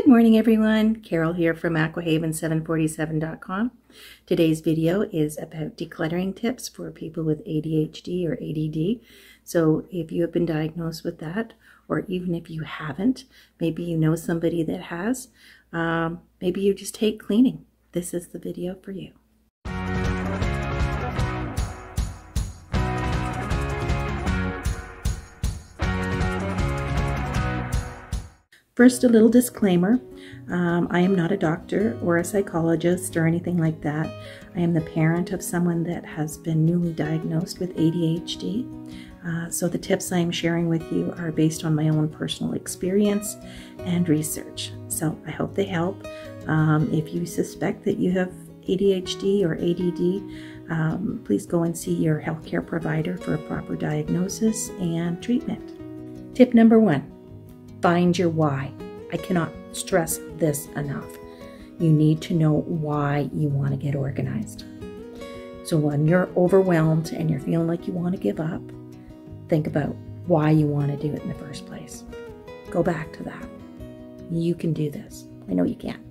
morning everyone, Carol here from aquahaven747.com. Today's video is about decluttering tips for people with ADHD or ADD. So if you have been diagnosed with that, or even if you haven't, maybe you know somebody that has, maybe you just hate cleaning. This is the video for you. First, a little disclaimer. I am not a doctor or a psychologist or anything like that. I am the parent of someone that has been newly diagnosed with ADHD. So the tips I am sharing with you are based on my own personal experience and research. So I hope they help. If you suspect that you have ADHD or ADD, please go and see your healthcare provider for a proper diagnosis and treatment. Tip number 1. Find your why. I cannot stress this enough. You need to know why you want to get organized. So when you're overwhelmed and you're feeling like you want to give up, think about why you want to do it in the first place. Go back to that. You can do this. I know you can.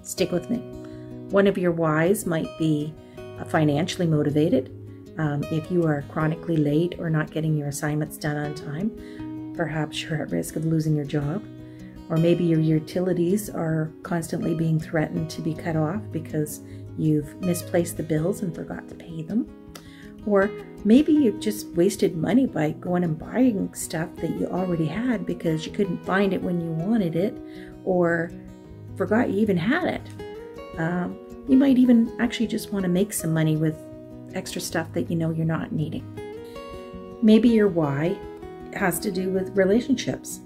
Stick with me. One of your whys might be financially motivated. If you are chronically late or not getting your assignments done on time, perhaps you're at risk of losing your job, or maybe your utilities are constantly being threatened to be cut off because you've misplaced the bills and forgot to pay them. Or maybe you've just wasted money by going and buying stuff that you already had because you couldn't find it when you wanted it, or forgot you even had it. You might even actually just want to make some money with extra stuff that you know you're not needing. Maybe your why has to do with relationships.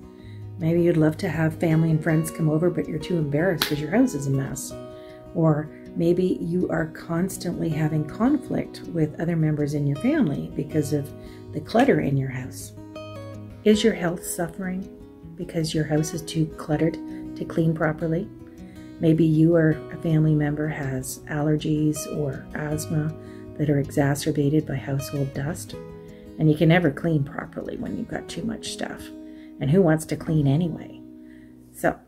Maybe you'd love to have family and friends come over, but you're too embarrassed because your house is a mess. Or maybe you are constantly having conflict with other members in your family because of the clutter in your house. Is your health suffering because your house is too cluttered to clean properly? Maybe you or a family member has allergies or asthma that are exacerbated by household dust. And you can never clean properly when you've got too much stuff. And who wants to clean anyway? So,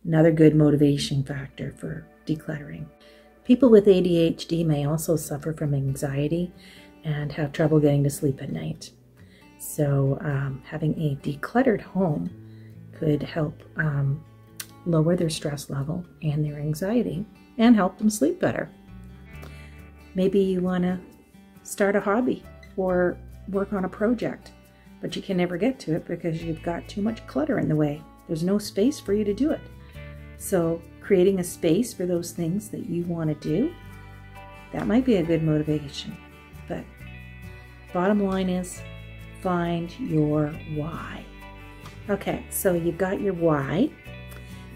another good motivation factor for decluttering. People with ADHD may also suffer from anxiety and have trouble getting to sleep at night. So, having a decluttered home could help lower their stress level and their anxiety and help them sleep better. Maybe you want to start a hobby or work on a project, but you can never get to it because you've got too much clutter in the way. There's no space for you to do it. So creating a space for those things that you want to do, that might be a good motivation. But bottom line is, find your why. Okay, so you've got your why.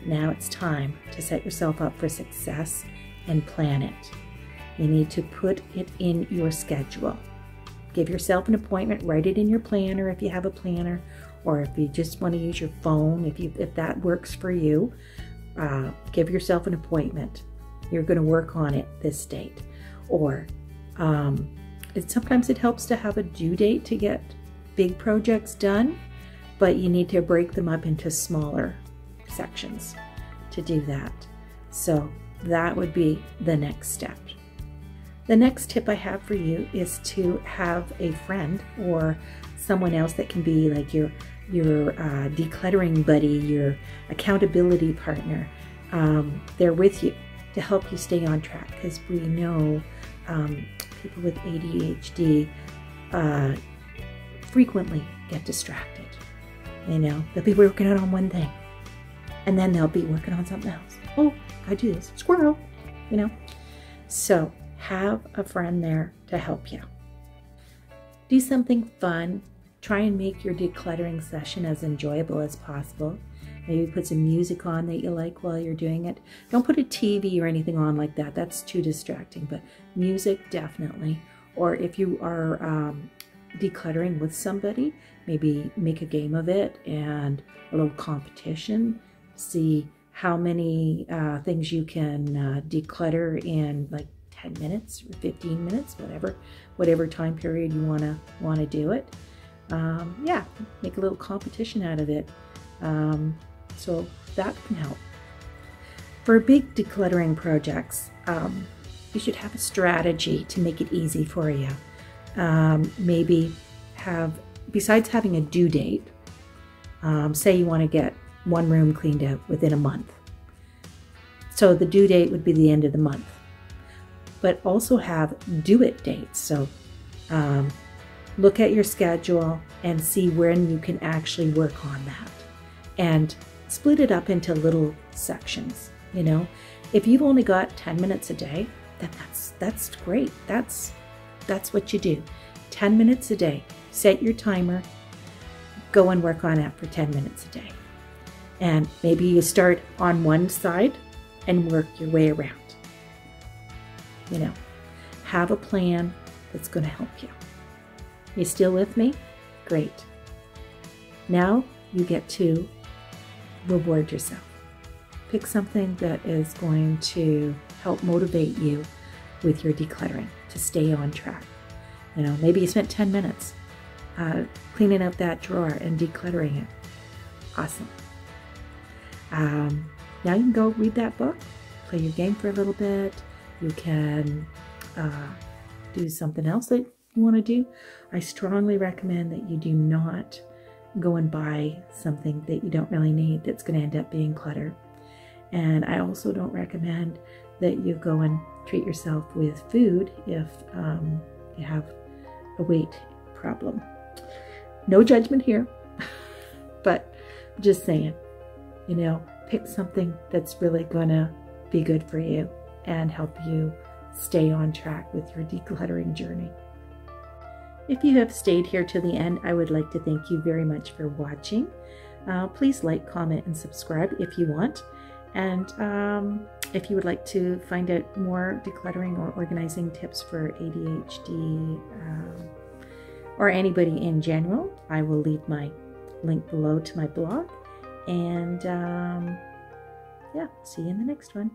Now it's time to set yourself up for success and plan it. You need to put it in your schedule. Give yourself an appointment, write it in your planner if you have a planner, or if you just want to use your phone, if that works for you, give yourself an appointment. You're going to work on it this date. Or sometimes it helps to have a due date to get big projects done, but you need to break them up into smaller sections to do that. So that would be the next step. The next tip I have for you is to have a friend or someone else that can be like your decluttering buddy, your accountability partner. They're with you to help you stay on track, because we know people with ADHD frequently get distracted. You know, they'll be working on one thing and then they'll be working on something else. Oh, I do this. Squirrel, you know. So have a friend there to help you. Do something fun. Try and make your decluttering session as enjoyable as possible. Maybe put some music on that you like while you're doing it. Don't put a TV or anything on like that. That's too distracting, but music definitely. Or if you are decluttering with somebody, maybe make a game of it and a little competition. See how many things you can declutter in like 10 minutes or 15 minutes, whatever time period you want to do it. Yeah, make a little competition out of it. So that can help. For big decluttering projects, you should have a strategy to make it easy for you. Maybe besides having a due date, say you want to get one room cleaned out within a month. So the due date would be the end of the month. But also have do it dates. So look at your schedule and see when you can actually work on that. And split it up into little sections. You know, if you've only got 10 minutes a day, then that's great. That's what you do. 10 minutes a day. Set your timer. Go and work on it for 10 minutes a day. And maybe you start on one side and work your way around. You know, have a plan that's going to help you. You still with me? Great. Now you get to reward yourself. Pick something that is going to help motivate you with your decluttering to stay on track. You know, maybe you spent 10 minutes cleaning out that drawer and decluttering it. Awesome. Now you can go read that book, play your game for a little bit. You can do something else that you want to do. I strongly recommend that you do not go and buy something that you don't really need that's going to end up being clutter. And I also don't recommend that you go and treat yourself with food if you have a weight problem. No judgment here, but just saying, you know, pick something that's really going to be good for you and help you stay on track with your decluttering journey. If you have stayed here to the end, I would like to thank you very much for watching. Please like, comment, and subscribe if you want. And if you would like to find out more decluttering or organizing tips for ADHD or anybody in general, I will leave my link below to my blog. And yeah, see you in the next one.